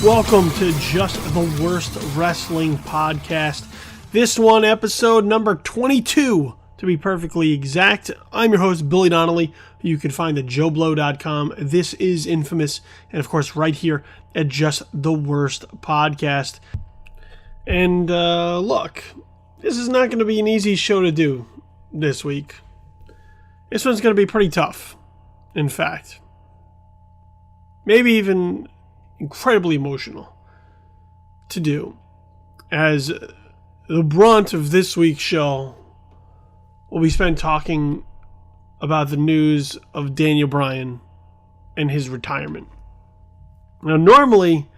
Welcome to Just the Worst Wrestling Podcast. This one, episode number 22, to be perfectly exact. I'm your host, Billy Donnelly. You can find at JoeBlow.com. This is Infamous, and of course, right here at Just the Worst Podcast. And look, this is not going to be an easy show to do this week. This one's going to be pretty tough, in fact. Maybe even incredibly emotional to do, as the brunt of this week's show will be spent talking about the news of Daniel Bryan and his retirement. Now, normally,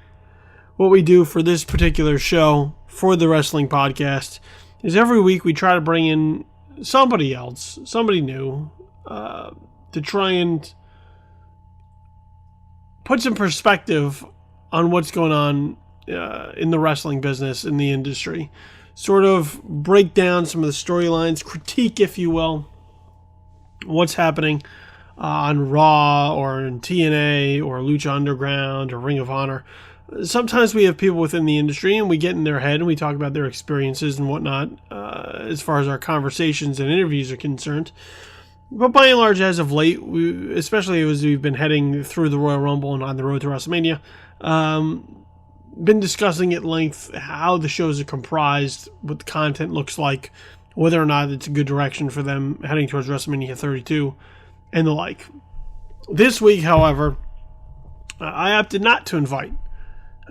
what we do for this particular show, for the wrestling podcast, is every week we try to bring in somebody else, somebody new, to try and put some perspective on what's going on in the wrestling business, in the industry. Sort of break down some of the storylines, critique, if you will, what's happening on Raw or in TNA or Lucha Underground or Ring of Honor. Sometimes we have people within the industry and we get in their head and we talk about their experiences and whatnot as far as our conversations and interviews are concerned. But by and large, as of late, especially as we've been heading through the Royal Rumble and on the road to WrestleMania, been discussing at length how the shows are comprised, what the content looks like, whether or not it's a good direction for them heading towards WrestleMania 32, and the like. This week, however, I opted not to invite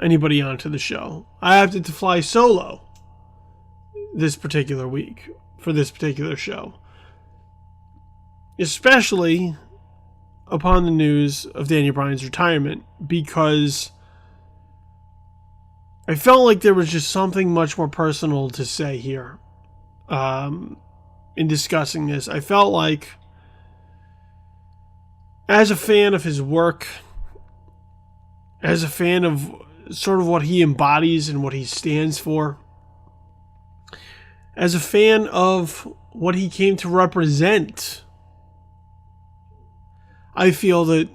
anybody onto the show. I opted to fly solo this particular week for this particular show. Especially upon the news of Daniel Bryan's retirement, because I felt like there was just something much more personal to say here in discussing this. I felt like, as a fan of his work, as a fan of sort of what he embodies and what he stands for, as a fan of what he came to represent, I feel that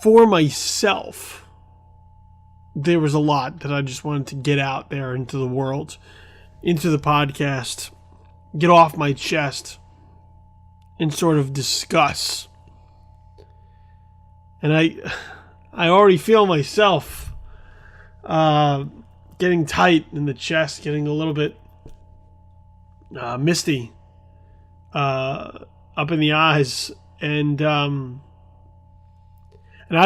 for myself, there was a lot that I just wanted to get out there into the world, into the podcast, get off my chest, and sort of discuss. And I already feel myself getting tight in the chest, getting a little bit misty up in the eyes, and I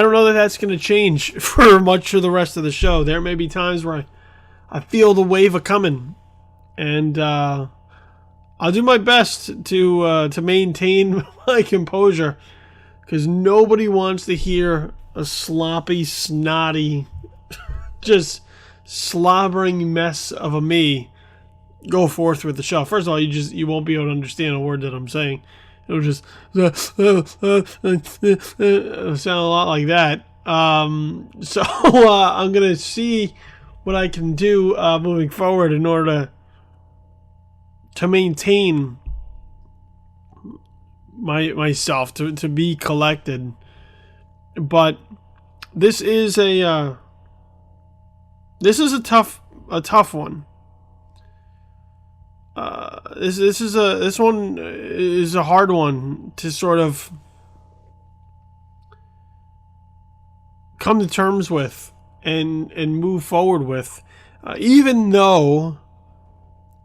don't know that that's going to change for much of the rest of the show. There may be times where I feel the wave a-coming, and I'll do my best to maintain my composure, because nobody wants to hear a sloppy, snotty, just slobbering mess of a me go forth with the show. First of all, you won't be able to understand a word that I'm saying. It'll just sound a lot like that. So I'm going to see what I can do moving forward in order to maintain myself, to be collected. But this is a tough one. This one is a hard one to sort of come to terms with and move forward with, even though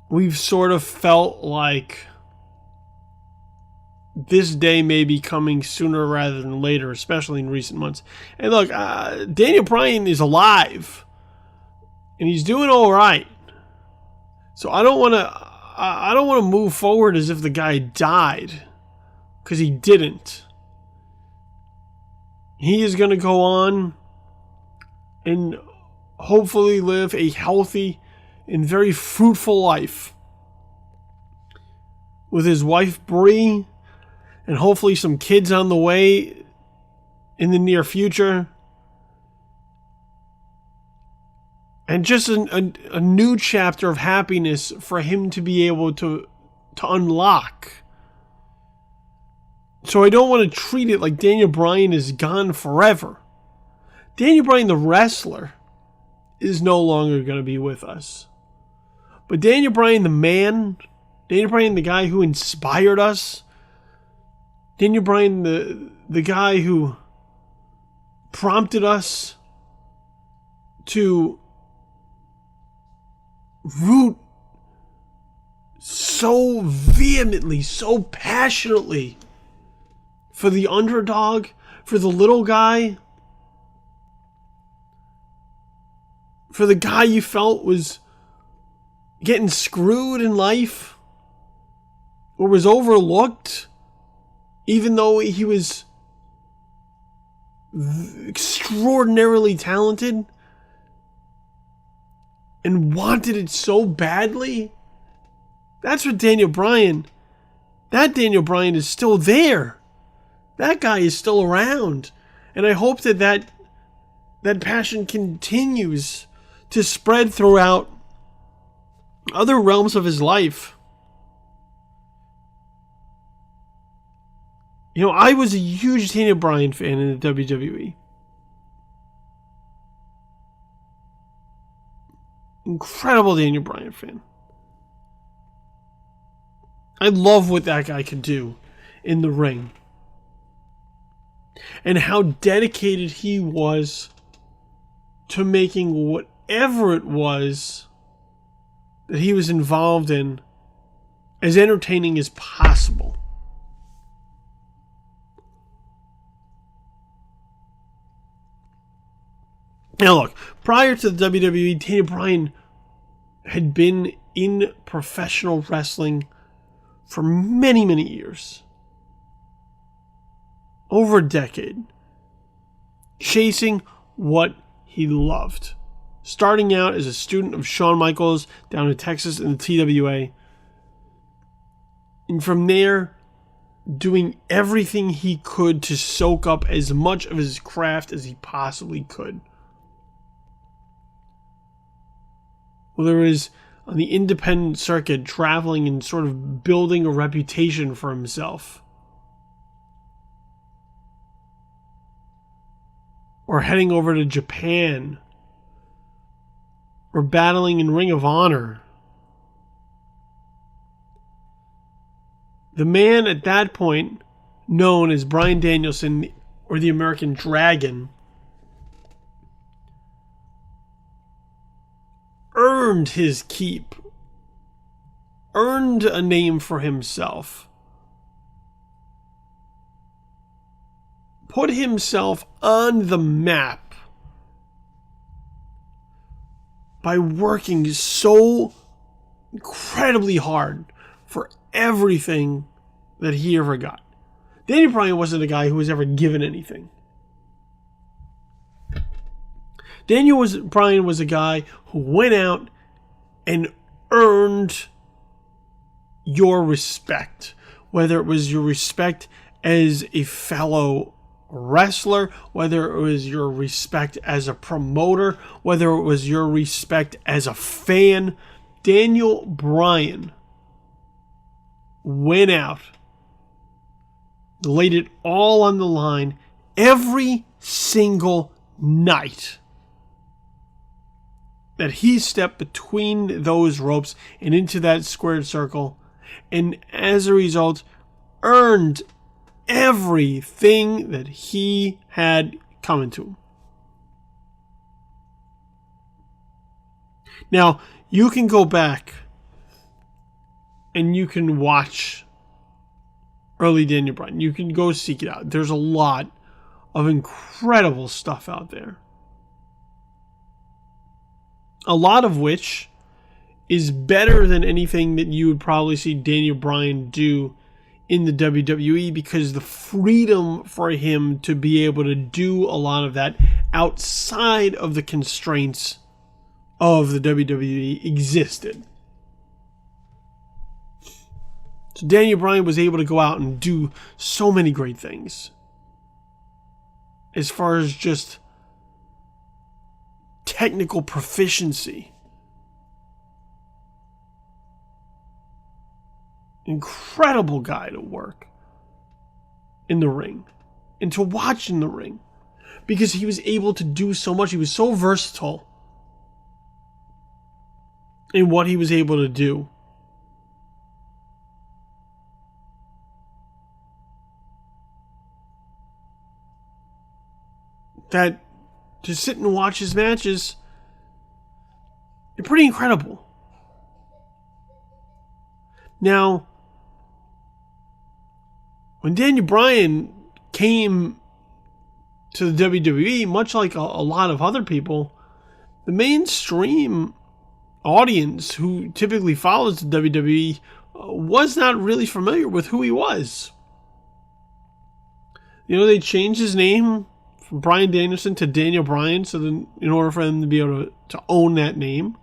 we've sort of felt like this day may be coming sooner rather than later, especially in recent months. And look, Daniel Bryan is alive and he's doing all right. So I don't want to move forward as if the guy died, because he didn't. He is going to go on and hopefully live a healthy and very fruitful life with his wife Bree, and hopefully some kids on the way in the near future. And just a new chapter of happiness for him to be able to unlock. So I don't want to treat it like Daniel Bryan is gone forever. Daniel Bryan, the wrestler, is no longer going to be with us. But Daniel Bryan, the man, Daniel Bryan, the guy who inspired us, Daniel Bryan, the guy who prompted us to root so vehemently, so passionately for the underdog, for the little guy, for the guy you felt was getting screwed in life or was overlooked, even though he was extraordinarily talented and wanted it so badly. That's what Daniel Bryan, that Daniel Bryan is still there. That guy is still around. And I hope that passion continues to spread throughout other realms of his life. You know, I was a huge Daniel Bryan fan in the WWE. Incredible Daniel Bryan fan. I love what that guy could do in the ring. And how dedicated he was to making whatever it was that he was involved in as entertaining as possible. Now look, prior to the WWE, Daniel Bryan had been in professional wrestling for many, many years. Over a decade. Chasing what he loved. Starting out as a student of Shawn Michaels down in Texas in the TWA. And from there, doing everything he could to soak up as much of his craft as he possibly could. Whether it was on the independent circuit, traveling and sort of building a reputation for himself, or heading over to Japan, or battling in Ring of Honor. The man at that point, known as Bryan Danielson or the American Dragon, earned his keep, earned a name for himself, put himself on the map by working so incredibly hard for everything that he ever got. Daniel Bryan wasn't a guy who was ever given anything. Bryan was a guy who went out and earned your respect. Whether it was your respect as a fellow wrestler, whether it was your respect as a promoter, whether it was your respect as a fan, Daniel Bryan went out, laid it all on the line every single night that he stepped between those ropes and into that squared circle, and as a result earned everything that he had coming to him. Now, you can go back and you can watch early Daniel Bryan. You can go seek it out. There's a lot of incredible stuff out there. A lot of which is better than anything that you would probably see Daniel Bryan do in the WWE, because the freedom for him to be able to do a lot of that outside of the constraints of the WWE existed. So Daniel Bryan was able to go out and do so many great things. As far as just technical proficiency. Incredible guy to work in the ring and to watch in the ring. because he was able to do so much. He was so versatile in what he was able to do. That to sit and watch his matches, they're pretty incredible. Now, when Daniel Bryan came to the WWE, much like a lot of other people, the mainstream audience who typically follows the WWE was not really familiar with who he was. You know, they changed his name from Bryan Danielson to Daniel Bryan, so then in order for them to be able to own that name.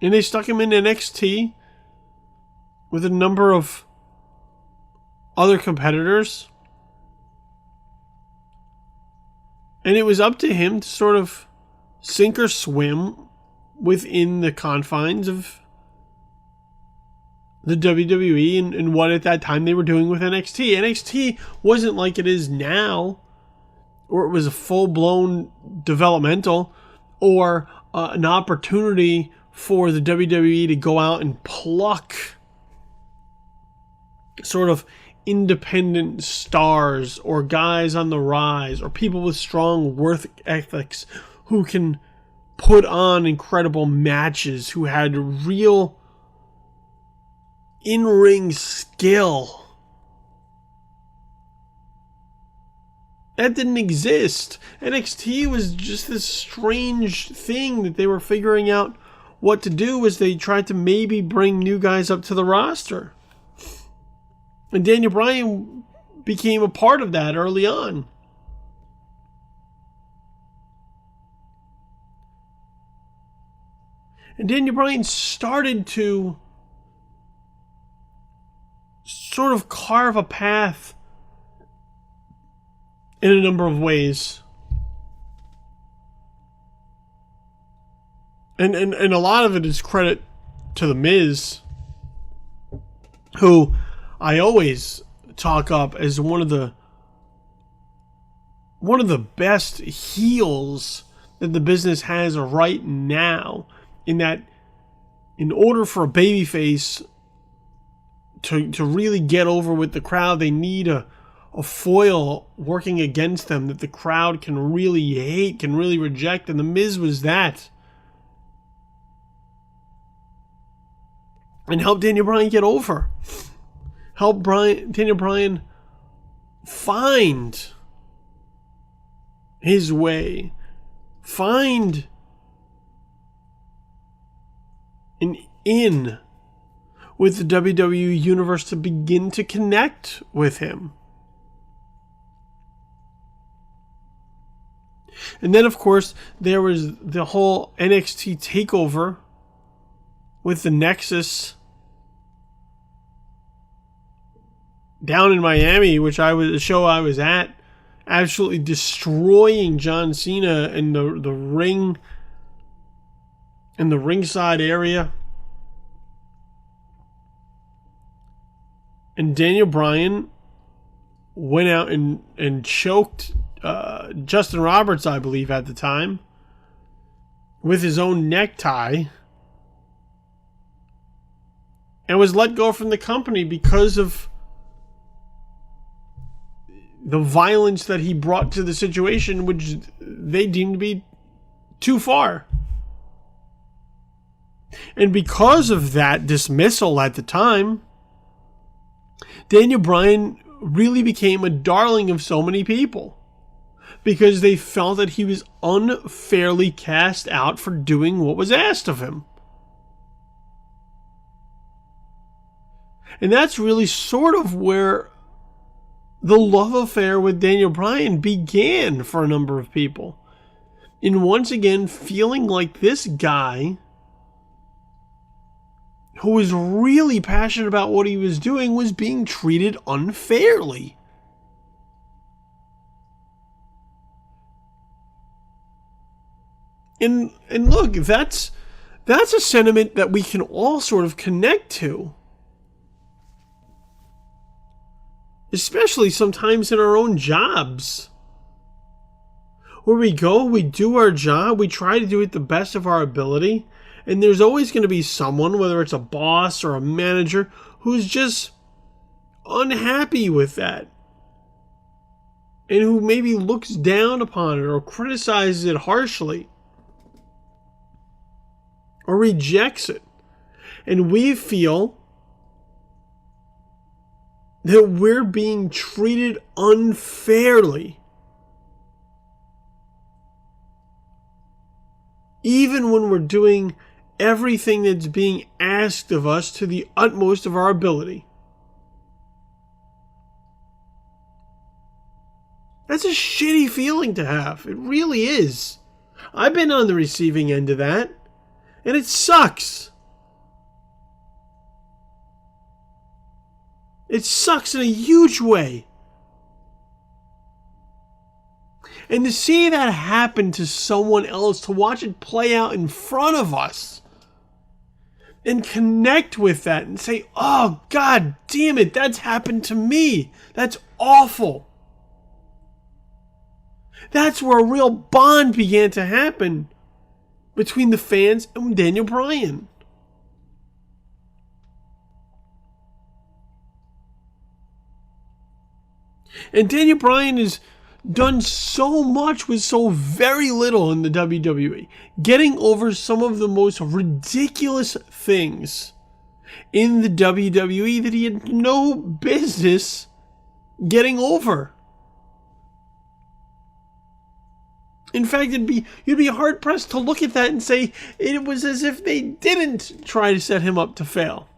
And they stuck him in NXT with a number of other competitors. And it was up to him to sort of sink or swim within the confines of the WWE and what at that time they were doing with NXT. NXT wasn't like it is now, or it was a full-blown developmental, or an opportunity for the WWE to go out and pluck sort of independent stars or guys on the rise or people with strong work ethics who can put on incredible matches, who had real in-ring skill. That didn't exist. NXT was just this strange thing that they were figuring out what to do as they tried to maybe bring new guys up to the roster. And Daniel Bryan became a part of that early on. And Daniel Bryan started to sort of carve a path in a number of ways. And a lot of it is credit to The Miz, who I always talk up as one of the best heels that the business has right now, in that in order for a babyface to really get over with the crowd, they need a foil working against them that the crowd can really hate, can really reject, and The Miz was that. And help Daniel Bryan get over. Help Daniel Bryan find his way. Find an in with the WWE Universe to begin to connect with him. And then, of course, there was the whole NXT takeover with the Nexus down in Miami, which the show I was at, absolutely destroying John Cena in the ring, in the ringside area. And Daniel Bryan went out and choked Justin Roberts, I believe, at the time, with his own necktie, and was let go from the company because of the violence that he brought to the situation, which they deemed to be too far. And because of that dismissal at the time, Daniel Bryan really became a darling of so many people, because they felt that he was unfairly cast out for doing what was asked of him. And that's really sort of where the love affair with Daniel Bryan began for a number of people. In once again feeling like this guy, who was really passionate about what he was doing, was being treated unfairly. And look, that's a sentiment that we can all sort of connect to. especially sometimes in our own jobs. Where we go, we do our job, we try to do it the best of our ability, and there's always going to be someone, whether it's a boss or a manager, who's just unhappy with that. And who maybe looks down upon it or criticizes it harshly or rejects it. And we feel that we're being treated unfairly. Even when we're doing everything that's being asked of us to the utmost of our ability. That's a shitty feeling to have. It really is. I've been on the receiving end of that, and it sucks. It sucks in a huge way. And to see that happen to someone else, to watch it play out in front of us, and connect with that and say, oh, God damn it, that's happened to me. That's awful. That's where a real bond began to happen between the fans and Daniel Bryan. And Daniel Bryan has done so much with so very little in the WWE, getting over some of the most ridiculous things in the WWE that he had no business getting over. In fact, you'd be hard-pressed to look at that and say it was as if they didn't try to set him up to fail.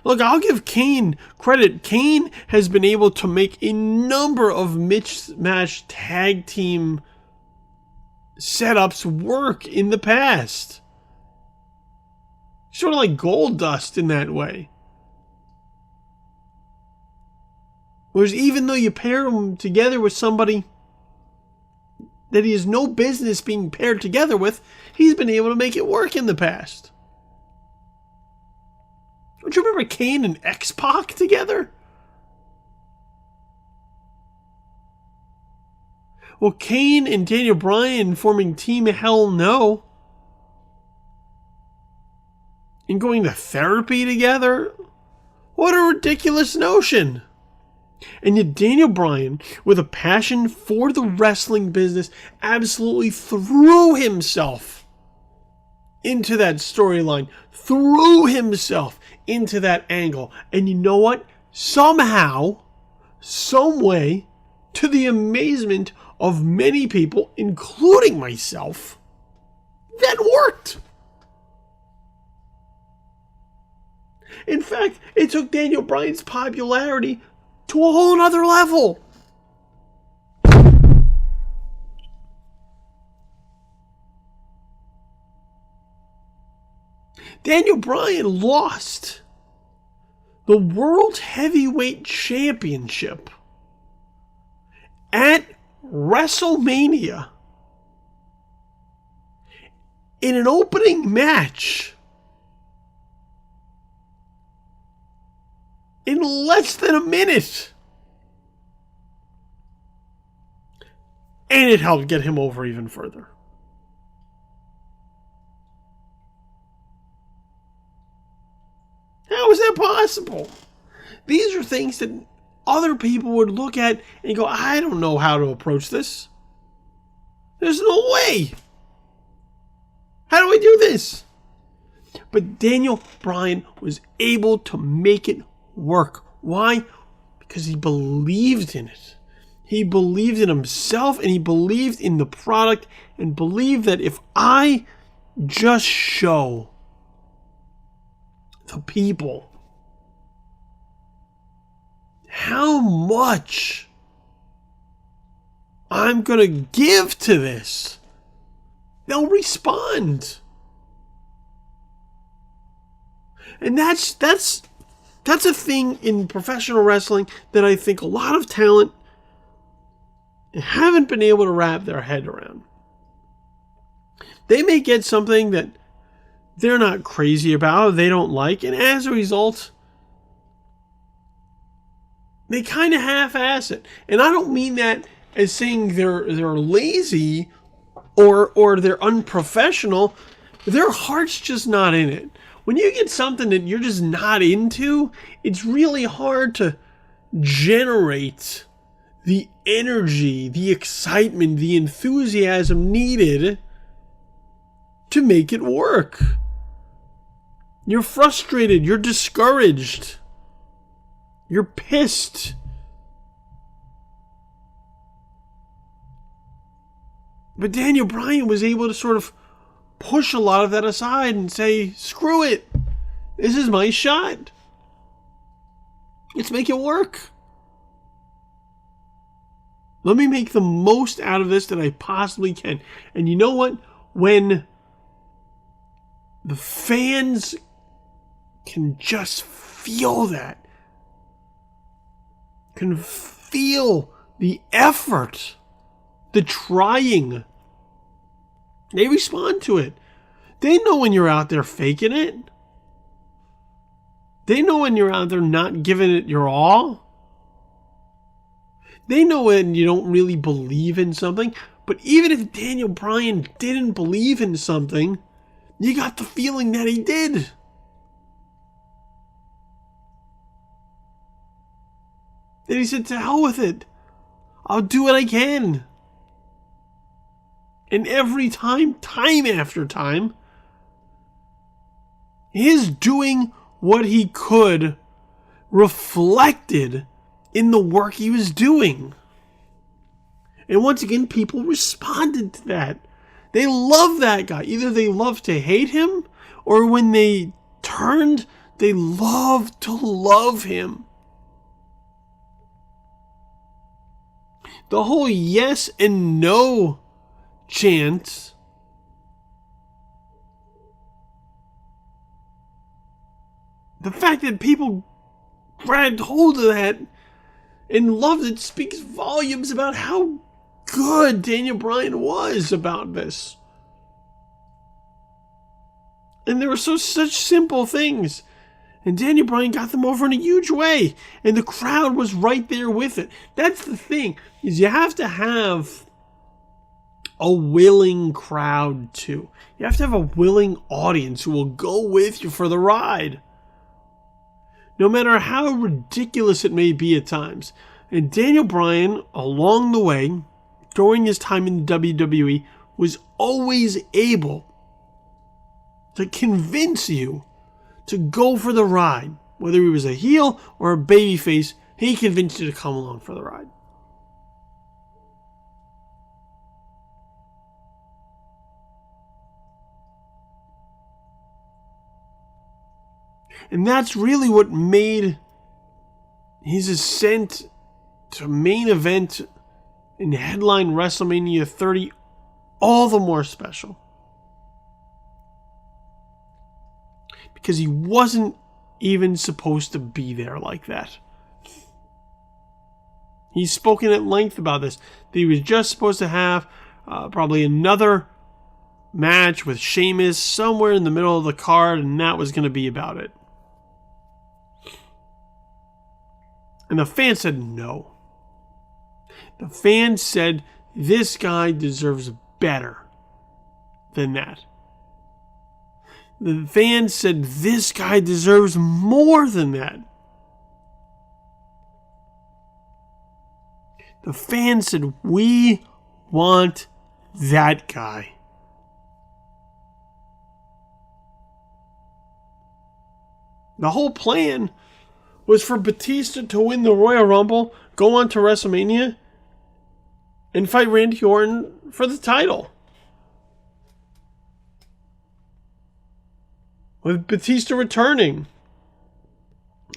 Look, I'll give Kane credit. Kane has been able to make a number of mismatched tag team setups work in the past. Sort of like gold dust in that way. Whereas even though you pair him together with somebody that he has no business being paired together with, he's been able to make it work in the past. Don't you remember Kane and X-Pac together? Well, Kane and Daniel Bryan forming Team Hell No and going to therapy together? What a ridiculous notion. And yet Daniel Bryan, with a passion for the wrestling business, absolutely threw himself into that storyline, threw himself into that angle. And you know what? Somehow, some way, to the amazement of many people, including myself, that worked. In fact, it took Daniel Bryan's popularity to a whole nother level. Daniel Bryan lost the World Heavyweight Championship at WrestleMania in an opening match in less than a minute. And it helped get him over even further. How is that possible? These are things that other people would look at and go, I don't know how to approach this. There's no way. How do I do this? But Daniel Bryan was able to make it work. Why? Because he believed in it. He believed in himself and he believed in the product and believed that if I just show the people how much I'm going to give to this, they'll respond. And that's a thing in professional wrestling that I think a lot of talent haven't been able to wrap their head around. They may get something that they're not crazy about, they don't like, and as a result, they kind of half-ass it. And I don't mean that as saying they're lazy or they're unprofessional. Their heart's just not in it. When you get something that you're just not into, it's really hard to generate the energy, the excitement, the enthusiasm needed to make it work. You're frustrated, you're discouraged, you're pissed. But Daniel Bryan was able to sort of push a lot of that aside and say, screw it. This is my shot. Let's make it work. Let me make the most out of this that I possibly can. And you know what? When the fans can just feel that, can feel the effort, the trying, they respond to it. They know when you're out there faking it. They know when you're out there not giving it your all. They know when you don't really believe in something. But even if Daniel Bryan didn't believe in something, you got the feeling that he did. And he said, to hell with it. I'll do what I can. And every time after time, his doing what he could reflected in the work he was doing. And once again, people responded to that. They loved that guy. Either they loved to hate him, or when they turned, they loved to love him. The whole yes and no chant the fact that people grabbed hold of that and loved it speaks volumes about how good Daniel Bryan was about this. And there were such simple things. And Daniel Bryan got them over in a huge way. And the crowd was right there with it. That's the thing, is you have to have a willing crowd too. You have to have a willing audience who will go with you for the ride. No matter how ridiculous it may be at times. And Daniel Bryan, along the way, during his time in the WWE, was always able to convince you to go for the ride. Whether he was a heel or a babyface, he convinced you to come along for the ride. And that's really what made his ascent to main event and headline WrestleMania 30 all the more special. Because he wasn't even supposed to be there like that. He's spoken at length about this. That he was just supposed to have probably another match with Sheamus somewhere in the middle of the card, and that was going to be about it. And the fans said no. The fans said this guy deserves better than that. The fans said this guy deserves more than that. The fans said, we want that guy. The whole plan was for Batista to win the Royal Rumble, go on to WrestleMania, and fight Randy Orton for the title. With Batista returning.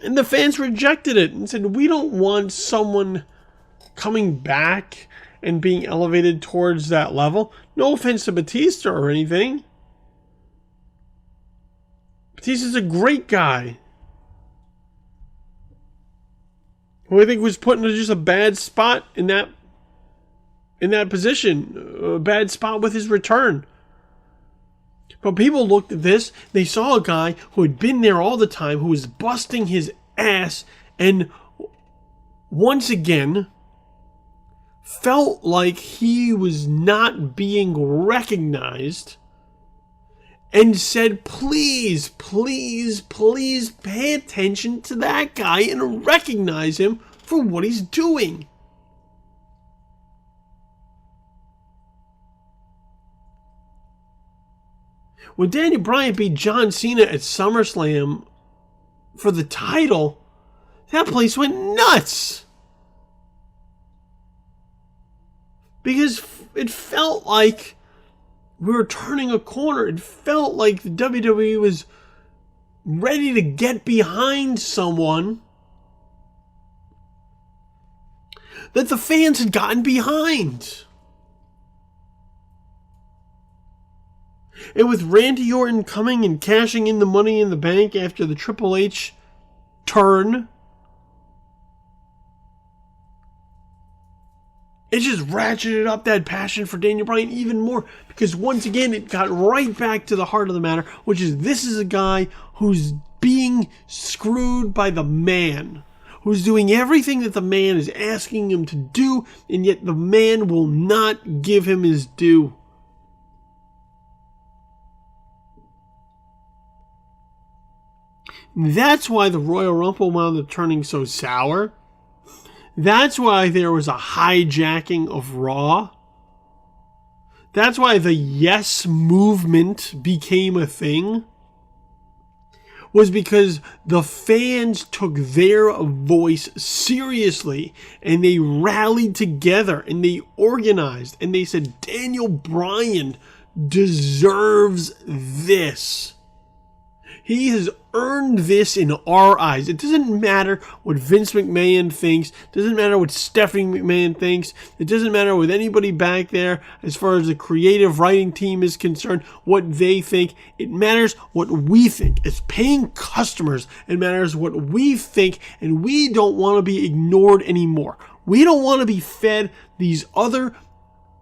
And the fans rejected it and said, we don't want someone coming back and being elevated towards that level. No offense to Batista or anything. Batista's a great guy, who I think was put into just a bad spot in that position. A bad spot with his return. But people looked at this, they saw a guy who had been there all the time, who was busting his ass and once again felt like he was not being recognized and said, please, please, please pay attention to that guy and recognize him for what he's doing. When Daniel Bryan beat John Cena at SummerSlam for the title, that place went nuts. Because it felt like we were turning a corner. It felt like the WWE was ready to get behind someone that the fans had gotten behind. And with Randy Orton coming and cashing in the Money in the Bank after the Triple H turn, it just ratcheted up that passion for Daniel Bryan even more, because once again it got right back to the heart of the matter, which is this is a guy who's being screwed by the man, who's doing everything that the man is asking him to do, and yet the man will not give him his due. That's why the Royal Rumble wound up turning so sour. That's why there was a hijacking of Raw. That's why the Yes movement became a thing. Was because the fans took their voice seriously and they rallied together and they organized and they said, Daniel Bryan deserves this. He has earned this in our eyes. It doesn't matter what Vince McMahon thinks. It doesn't matter what Stephanie McMahon thinks. It doesn't matter with anybody back there as far as the creative writing team is concerned, what they think. It matters what we think. As paying customers, it matters what we think, and we don't want to be ignored anymore. We don't want to be fed these other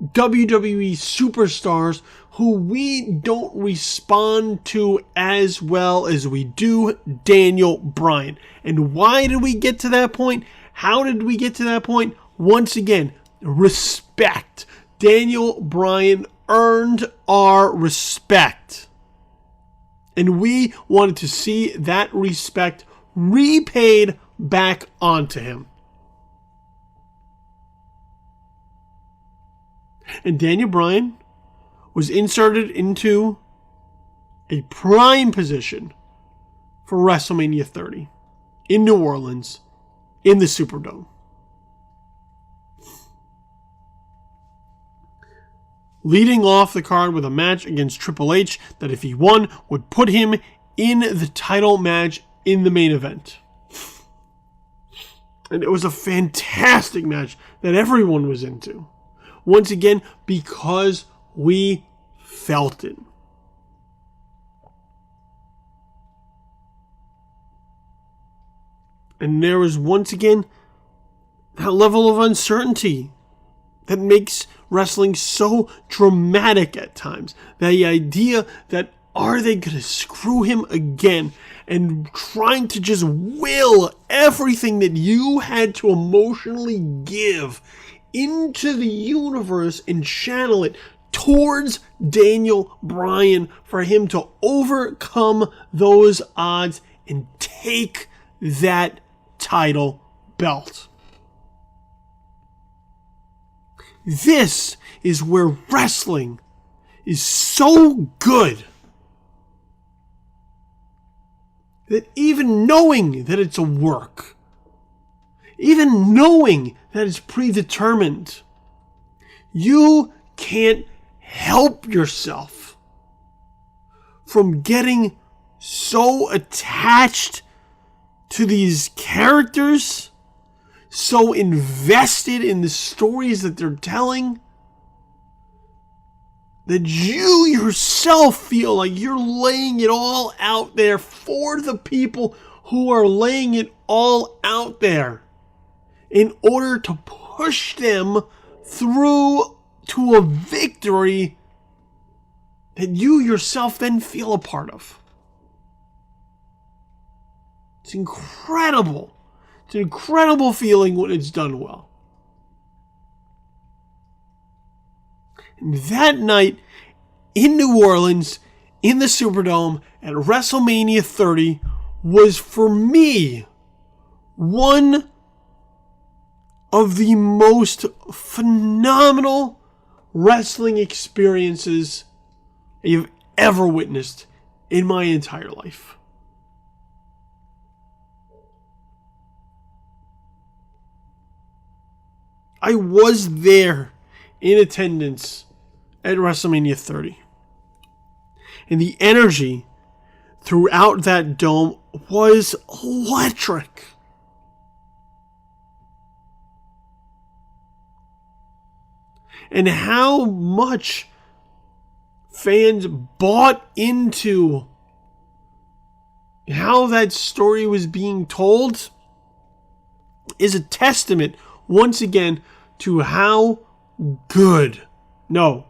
WWE superstars who we don't respond to as well as we do Daniel Bryan. And why did we get to that point? How did we get to that point? Once again, respect. Daniel Bryan earned our respect. And we wanted to see that respect repaid back onto him. And Daniel Bryan was inserted into a prime position for WrestleMania 30 in New Orleans in the Superdome. Leading off the card with a match against Triple H that, if he won, would put him in the title match in the main event. And it was a fantastic match that everyone was into. Once again, because we felt it. And there was once again that level of uncertainty that makes wrestling so dramatic at times. The idea that, are they going to screw him again? And trying to just will everything that you had to emotionally give into the universe and channel it towards Daniel Bryan for him to overcome those odds and take that title belt. This is where wrestling is so good that even knowing that it's a work, even knowing that it's predetermined, you can't help yourself from getting so attached to these characters, so invested in the stories that they're telling, that you yourself feel like you're laying it all out there for the people who are laying it all out there in order to push them through to a victory that you yourself then feel a part of. It's incredible It's an incredible feeling when it's done well. And that night in New Orleans, in the Superdome, at WrestleMania 30, was for me one of the most phenomenal wrestling experiences you've ever witnessed in my entire life. I was there in attendance at WrestleMania 30. And the energy throughout that dome was electric. And how much fans bought into how that story was being told is a testament, once again, to how good, no,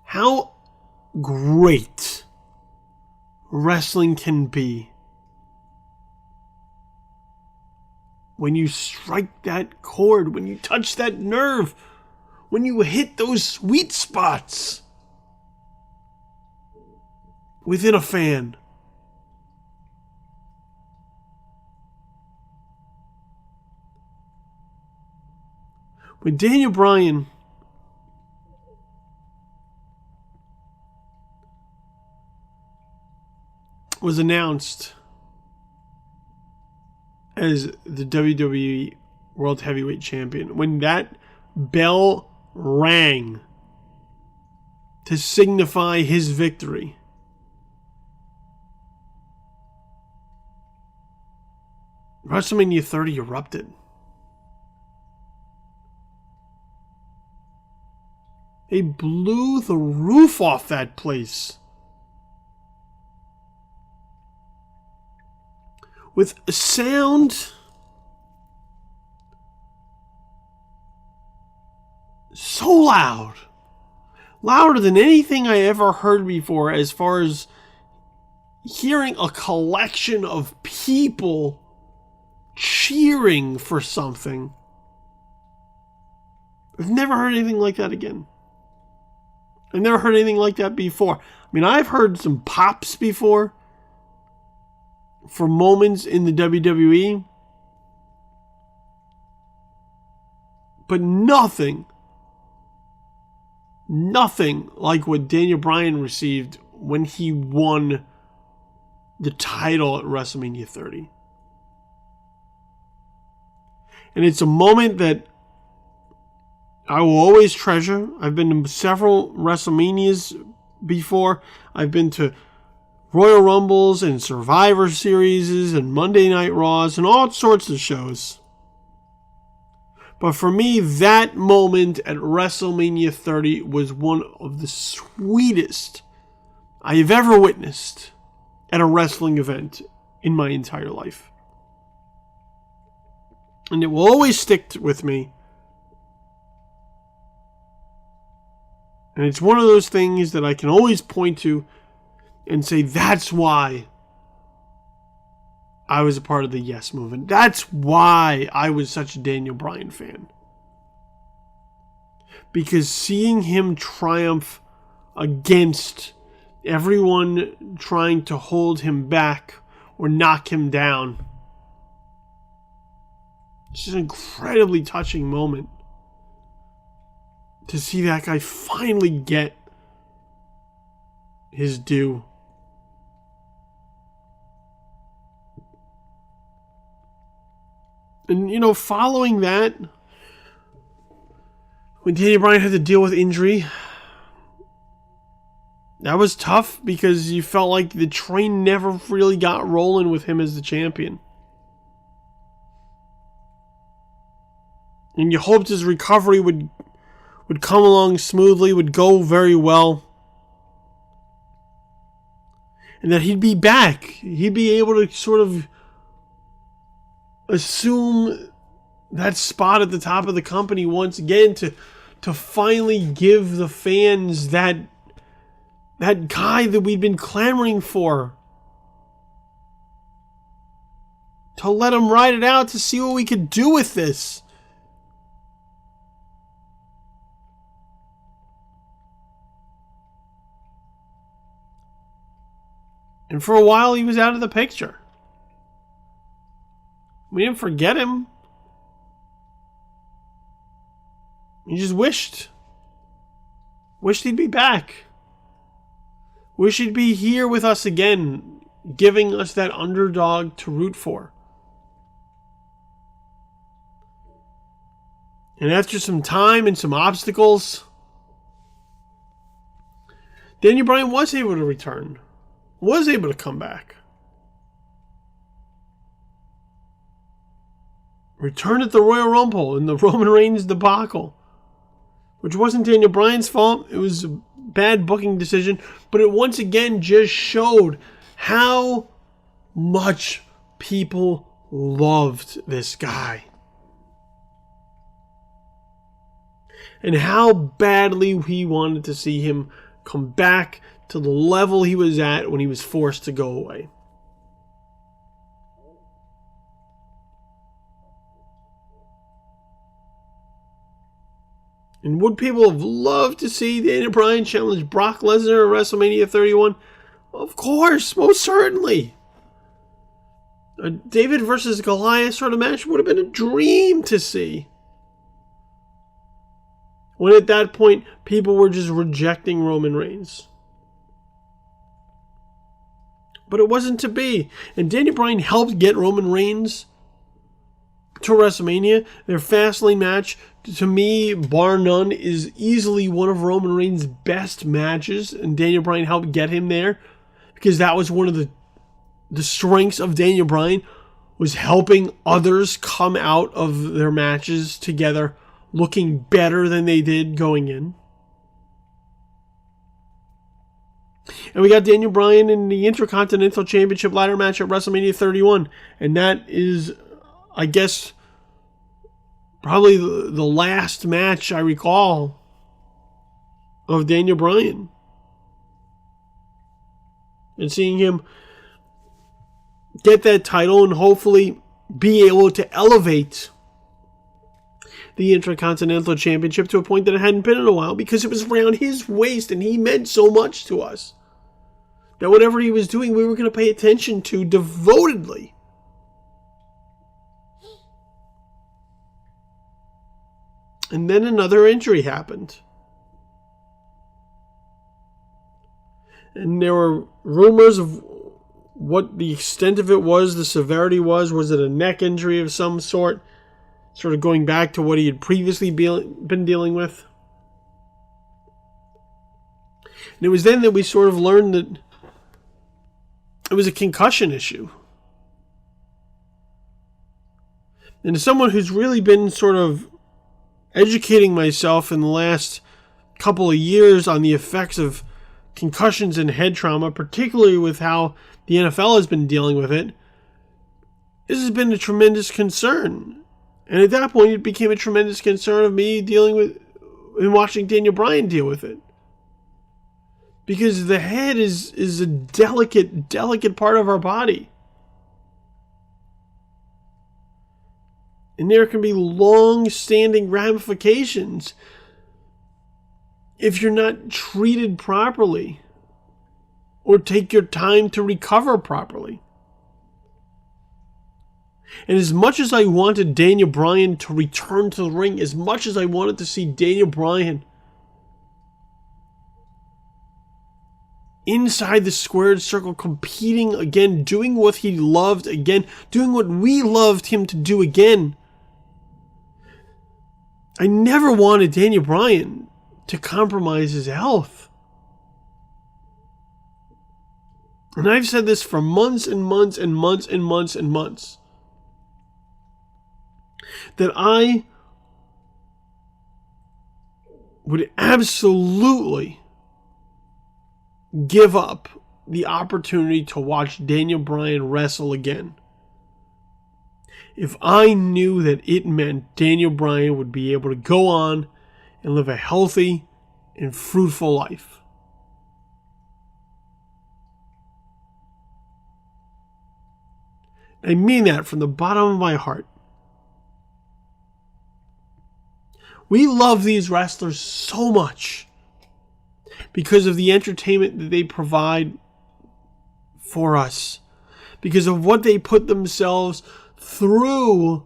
how great wrestling can be when you strike that chord, when you touch that nerve, when you hit those sweet spots within a fan. When Daniel Bryan was announced as the WWE World Heavyweight Champion, when that bell rang to signify his victory, WrestleMania 30 erupted. They blew the roof off that place with a sound so loud, louder than anything I ever heard before, as far as hearing a collection of people cheering for something. I've never heard anything like that again. I've never heard anything like that before. I mean, I've heard some pops before for moments in the WWE, but nothing like what Daniel Bryan received when he won the title at WrestleMania 30. And it's a moment that I will always treasure. I've been to several WrestleManias before. I've been to Royal Rumbles and Survivor Series and Monday Night Raws and all sorts of shows. But for me, that moment at WrestleMania 30 was one of the sweetest I have ever witnessed at a wrestling event in my entire life. And it will always stick with me. And it's one of those things that I can always point to and say, that's why I was a part of the Yes movement. That's why I was such a Daniel Bryan fan. Because seeing him triumph against everyone trying to hold him back or knock him down, it's just an incredibly touching moment to see that guy finally get his due. And, you know, following that, when Daniel Bryan had to deal with injury, that was tough because you felt like the train never really got rolling with him as the champion. And you hoped his recovery would come along smoothly, would go very well. And that he'd be back. He'd be able to sort of assume that spot at the top of the company once again to finally give the fans that guy that we'd been clamoring for. to let him ride it out to see what we could do with this. And for a while, he was out of the picture. We didn't forget him. We just wished he'd be back. Wish he'd be here with us again, giving us that underdog to root for. And after some time and some obstacles, Daniel Bryan was able to return. Was able to come back. Returned at the Royal Rumble in the Roman Reigns debacle, which wasn't Daniel Bryan's fault. It was a bad booking decision, but it once again just showed how much people loved this guy. And how badly we wanted to see him come back to the level he was at when he was forced to go away. And would people have loved to see Daniel Bryan challenge Brock Lesnar at WrestleMania 31? Of course, most certainly. A David versus Goliath sort of match would have been a dream to see. When at that point, people were just rejecting Roman Reigns. But it wasn't to be. And Daniel Bryan helped get Roman Reigns to WrestleMania. Their Fastlane match, to me, bar none, is easily one of Roman Reigns' best matches. And Daniel Bryan helped get him there. Because that was one of the strengths of Daniel Bryan, was helping others come out of their matches together looking better than they did going in. And we got Daniel Bryan in the Intercontinental Championship ladder match at WrestleMania 31. And that is, I guess, probably the last match I recall of Daniel Bryan. And seeing him get that title and hopefully be able to elevate the Intercontinental Championship to a point that it hadn't been in a while, because it was around his waist and he meant so much to us that whatever he was doing, we were going to pay attention to devotedly. And then another injury happened. And there were rumors of what the extent of it was, the severity was. Was it a neck injury of some sort? Sort of going back to what he had previously been dealing with. And it was then that we sort of learned that it was a concussion issue. And as someone who's really been sort of educating myself in the last couple of years on the effects of concussions and head trauma, particularly with how the NFL has been dealing with it, this has been a tremendous concern. And at that point, it became a tremendous concern of me dealing with and watching Daniel Bryan deal with it. Because the head is a delicate part of our body. And there can be long-standing ramifications if you're not treated properly or take your time to recover properly. And as much as I wanted Daniel Bryan to return to the ring, as much as I wanted to see Daniel Bryan inside the squared circle, competing again, doing what he loved again, doing what we loved him to do again, I never wanted Daniel Bryan to compromise his health. And I've said this for months and months and months and months and months, that I would absolutely give up the opportunity to watch Daniel Bryan wrestle again if I knew that it meant Daniel Bryan would be able to go on and live a healthy and fruitful life. I mean that from the bottom of my heart. We love these wrestlers so much because of the entertainment that they provide for us, because of what they put themselves through,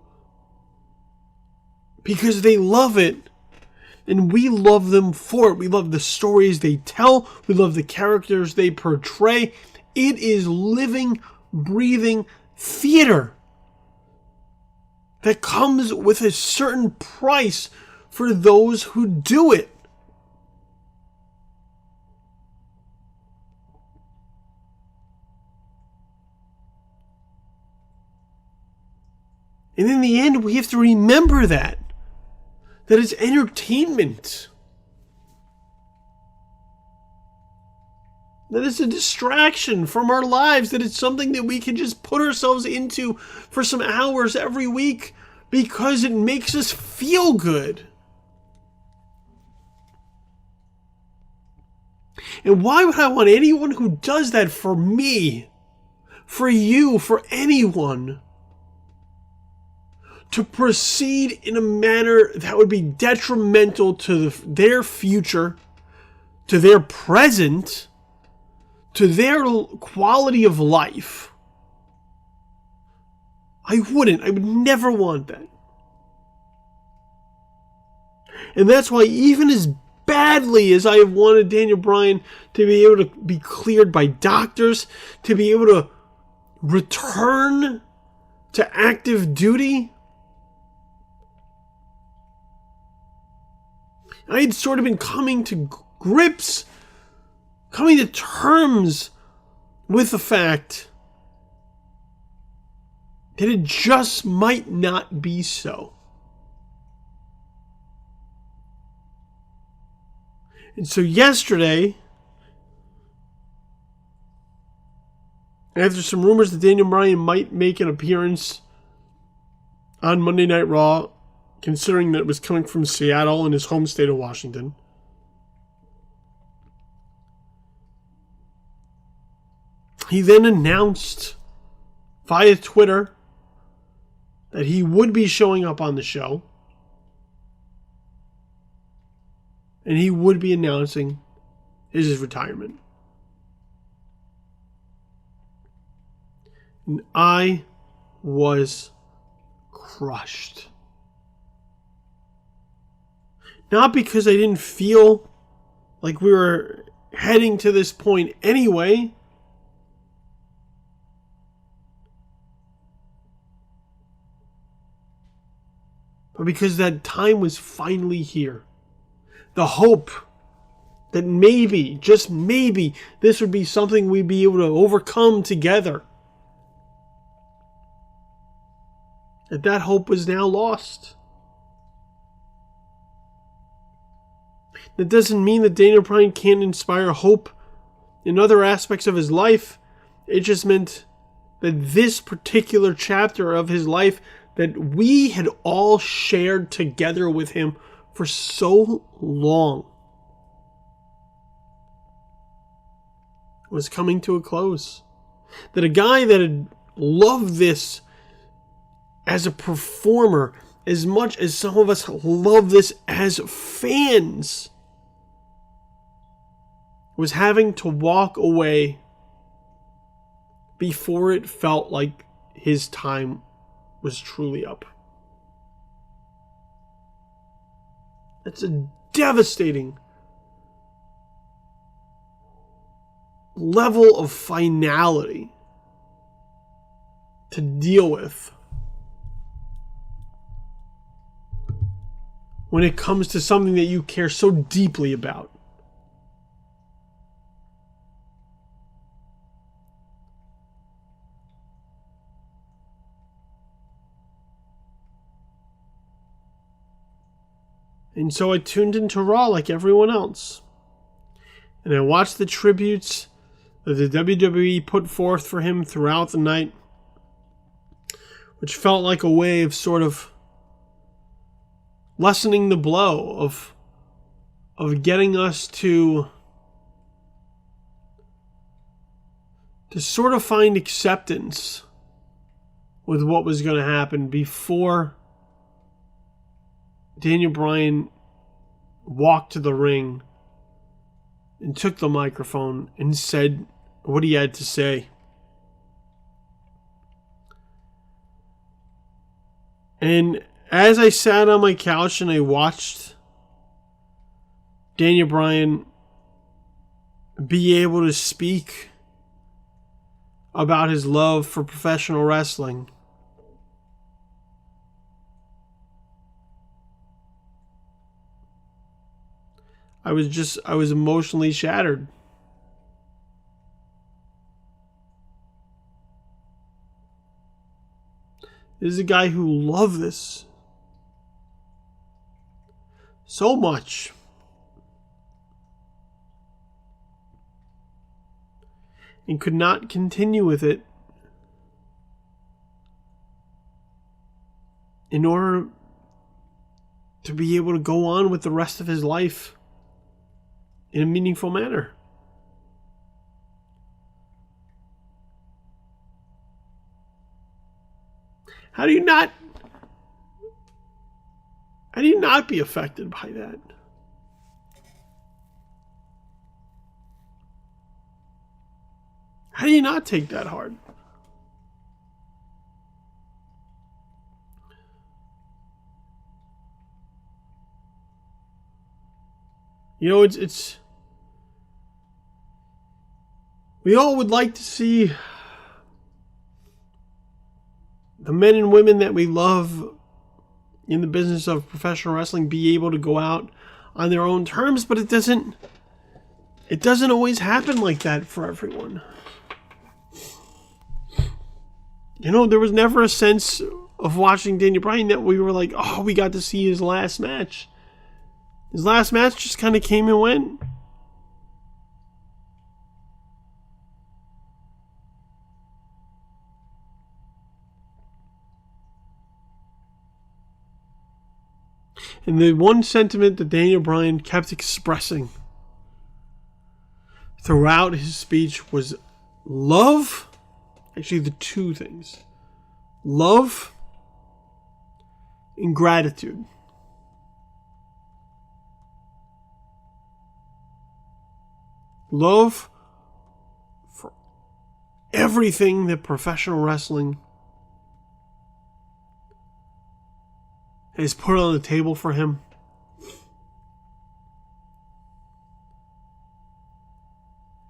because they love it, and we love them for it. We love the stories they tell. We love the characters they portray. It is living, breathing theater that comes with a certain price for those who do it. And in the end, we have to remember that it's entertainment. That it's a distraction from our lives, that it's something that we can just put ourselves into for some hours every week because it makes us feel good. And why would I want anyone who does that for me, for you, for anyone, to proceed in a manner that would be detrimental to their future, to their present, to their quality of life? I would never want that. And that's why, even as badly as I have wanted Daniel Bryan to be able to be cleared by doctors, to be able to return to active duty, I had sort of been coming to terms with the fact that it just might not be so. And so yesterday, after some rumors that Daniel Bryan might make an appearance on Monday Night Raw, considering that it was coming from Seattle in his home state of Washington, he then announced via Twitter that he would be showing up on the show, and he would be announcing his retirement. And I was crushed. Not because I didn't feel like we were heading to this point anyway, but because that time was finally here. The hope that maybe, just maybe, this would be something we'd be able to overcome together. That hope was now lost. That doesn't mean that Daniel Bryan can't inspire hope in other aspects of his life. It just meant that this particular chapter of his life that we had all shared together with him for so long was coming to a close. That a guy that had loved this as a performer as much as some of us love this as fans was having to walk away before it felt like his time was truly up. That's a devastating level of finality to deal with when it comes to something that you care so deeply about. And so I tuned into Raw like everyone else. And I watched the tributes that the WWE put forth for him throughout the night, which felt like a way of sort of lessening the blow of getting us to sort of find acceptance with what was going to happen before Daniel Bryan walked to the ring and took the microphone and said what he had to say. And as I sat on my couch and I watched Daniel Bryan be able to speak about his love for professional wrestling, I was emotionally shattered. This is a guy who loved this so much. And could not continue with it in order to be able to go on with the rest of his life in a meaningful manner. How do you not be affected by that? How do you not take that hard? You know, it's we all would like to see the men and women that we love in the business of professional wrestling be able to go out on their own terms, but it doesn't always happen like that for everyone. You know, there was never a sense of watching Daniel Bryan that we were like, oh, we got to see his last match. His last match just kind of came and went. And the one sentiment that Daniel Bryan kept expressing throughout his speech was love. Actually, the two things. Love and gratitude. Love for everything that professional wrestling has put on the table for him.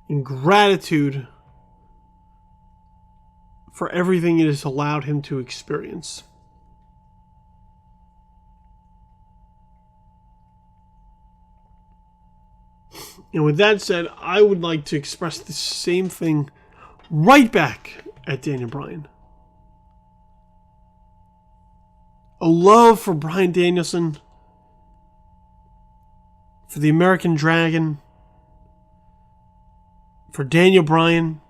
And gratitude for everything it has allowed him to experience. And with that said, I would like to express the same thing right back at Daniel Bryan. A love for Bryan Danielson, for the American Dragon, for Daniel Bryan.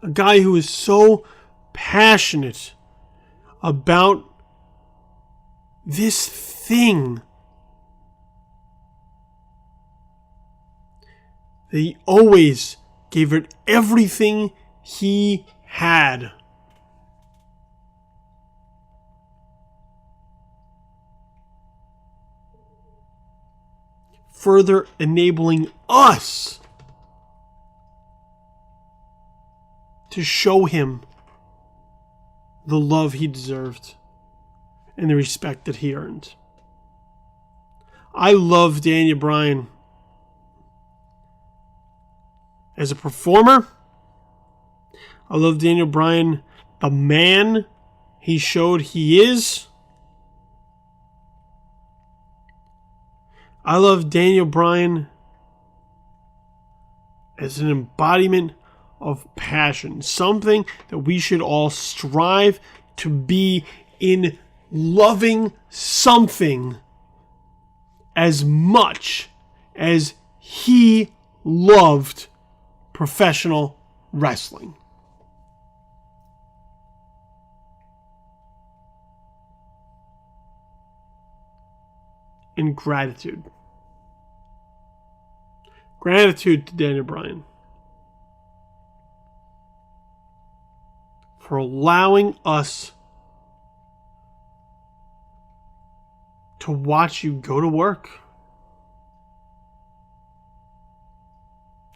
A guy who is so passionate about this thing that he always gave it everything he had. Further enabling us to show him the love he deserved and the respect that he earned. I love Daniel Bryan as a performer. I love Daniel Bryan, the man he showed he is. I love Daniel Bryan as an embodiment of passion, something that we should all strive to be in, loving something as much as he loved professional wrestling. In gratitude. Gratitude to Daniel Bryan. for allowing us to watch you go to work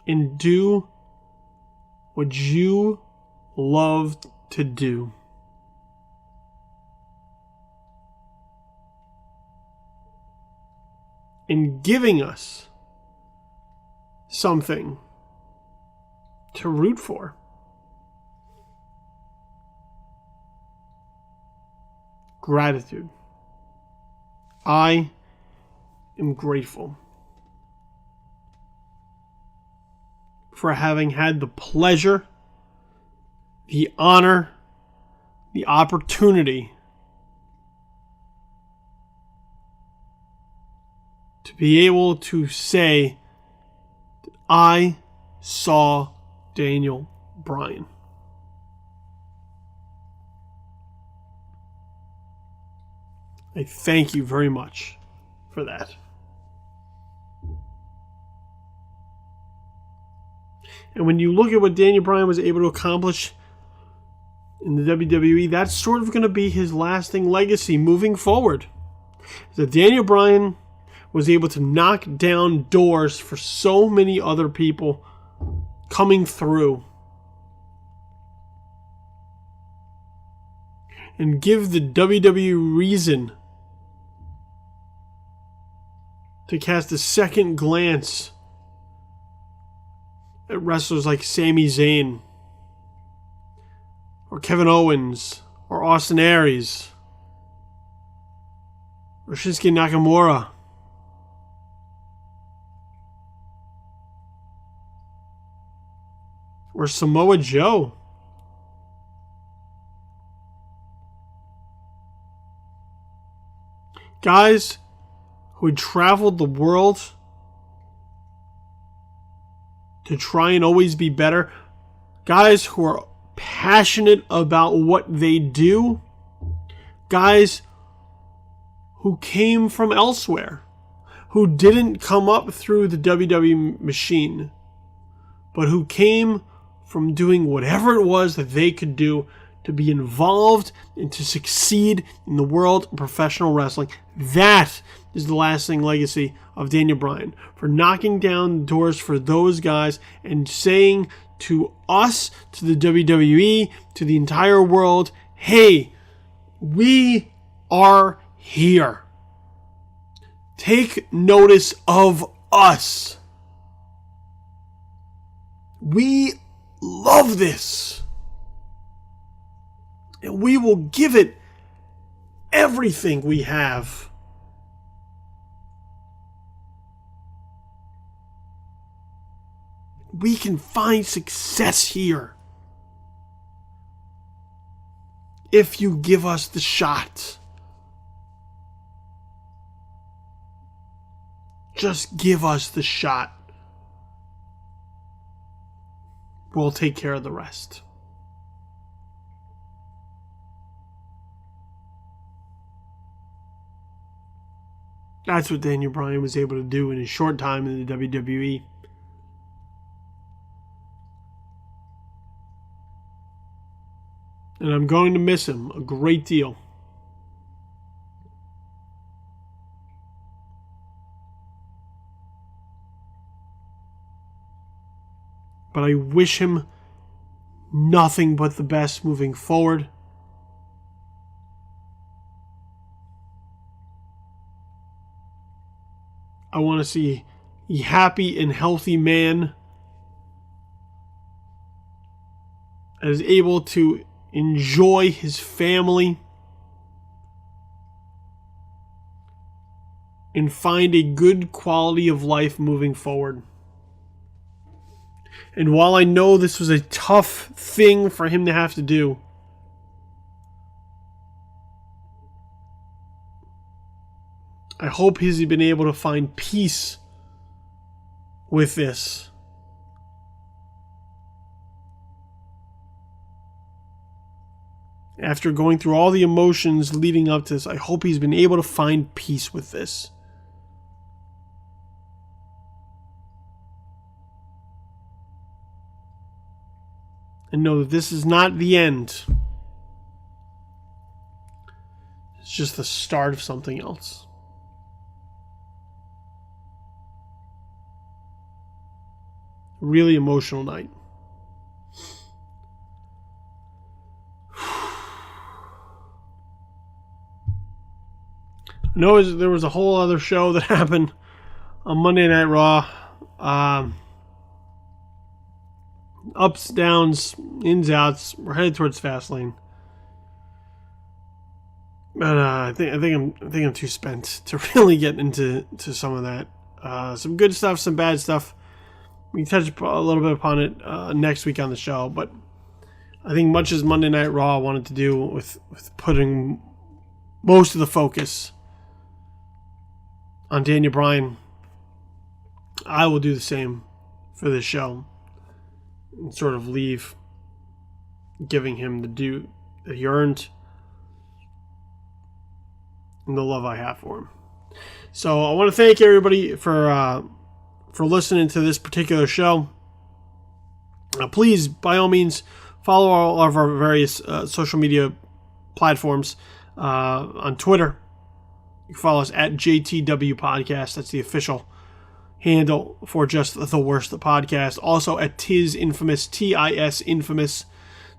and do what you love to do. And giving us something to root for. Gratitude. I am grateful for having had the pleasure, the honor, the opportunity to be able to say that I saw Daniel Bryan. I thank you very much for that. And when you look at what Daniel Bryan was able to accomplish in the WWE, that's sort of going to be his lasting legacy moving forward. That Daniel Bryan was able to knock down doors for so many other people coming through and give the WWE reason to cast a second glance at wrestlers like Sami Zayn or Kevin Owens or Austin Aries or Shinsuke Nakamura. Or Samoa Joe. Guys who had traveled the world to try and always be better. Guys who are passionate about what they do. Guys who came from elsewhere. Who didn't come up through the WWE machine. But who came from doing whatever it was that they could do to be involved and to succeed in the world of professional wrestling. That is the lasting legacy of Daniel Bryan, for knocking down doors for those guys and saying to us, to the WWE, to the entire world, hey, we are here. Take notice of us. We love this. And we will give it everything we have. We can find success here if you give us the shot. Just give us the shot. We'll take care of the rest. That's what Daniel Bryan was able to do in his short time in the WWE. And I'm going to miss him a great deal. But I wish him nothing but the best moving forward. I want to see a happy and healthy man that is able to enjoy his family and find a good quality of life moving forward. And while I know this was a tough thing for him to have to do, I hope he's been able to find peace with this. After going through all the emotions leading up to this, I hope he's been able to find peace with this. And know that this is not the end. It's just the start of something else. Really emotional night. I know there was a whole other show that happened on Monday Night Raw. Ups, downs, ins, outs. We're headed towards Fastlane. But I think I'm too spent to really get into some of that. Some good stuff, some bad stuff. We can touch a little bit upon it next week on the show. But I think much as Monday Night Raw wanted to do with putting most of the focus on Daniel Bryan, I will do the same for this show and sort of leave giving him the due that he earned and the love I have for him. So I want to thank everybody for listening to this particular show. Please, by all means, follow all of our various social media platforms. On Twitter, you can follow us at JTW Podcast. That's the official handle for Just the Worst Podcast. Also at Tis Infamous, TIS Infamous.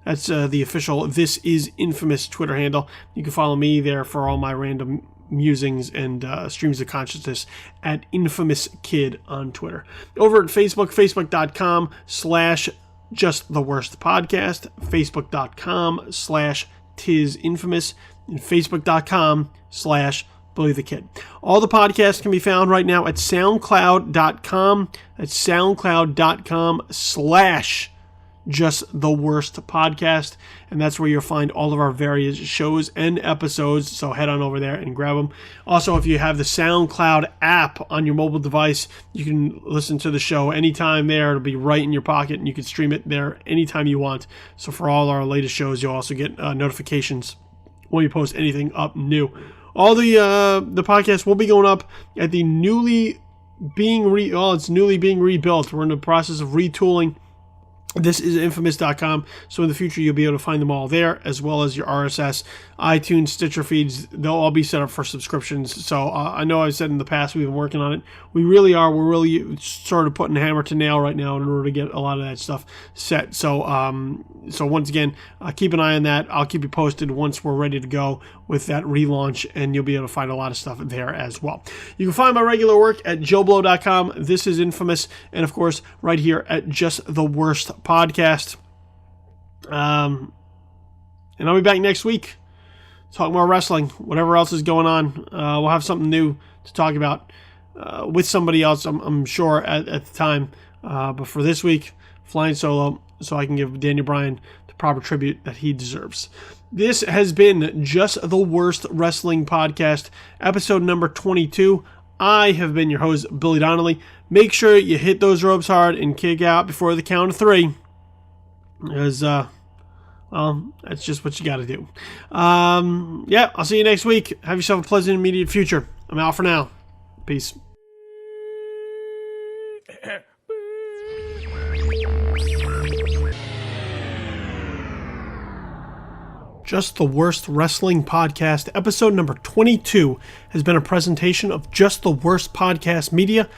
That's the official This Is Infamous Twitter handle. You can follow me there for all my random musings and streams of consciousness at Infamous Kid on Twitter. Over at Facebook, facebook.com/Just the Worst Podcast, facebook.com/Tis Infamous, and facebook.com/Bully the Kid. All the podcasts can be found right now at soundcloud.com. That's soundcloud.com/Just the Worst Podcast, and that's where you'll find all of our various shows and episodes, so head on over there and grab them. Also, if you have the SoundCloud app on your mobile device, you can listen to the show anytime there. It'll be right in your pocket, and you can stream it there anytime you want. So for all our latest shows, you'll also get notifications when we post anything up new. All the podcasts will be going up at the newly being rebuilt. We're in the process of retooling. This is infamous.com, so in the future you'll be able to find them all there, as well as your RSS, iTunes, Stitcher feeds. They'll all be set up for subscriptions. So I know I've said in the past we've been working on it. We're really sort of putting hammer to nail right now in order to get a lot of that stuff set. So once again, keep an eye on that. I'll keep you posted once we're ready to go with that relaunch, and you'll be able to find a lot of stuff there as well. You can find my regular work at joeblow.com. This is Infamous, and of course right here at Just the Worst Podcast. And I'll be back next week talking more wrestling, whatever else is going on. We'll have something new to talk about with somebody else, I'm sure, at the time. But for this week, flying solo, so I can give Daniel Bryan the proper tribute that he deserves. This has been Just the Worst Wrestling Podcast, episode number 22. I have been your host, Billy Donnelly. Make sure you hit those ropes hard and kick out before the count of 3. Because, that's just what you got to do. I'll see you next week. Have yourself a pleasant immediate future. I'm out for now. Peace. Just the Worst Wrestling Podcast, episode number 22, has been a presentation of Just the Worst Podcast Media.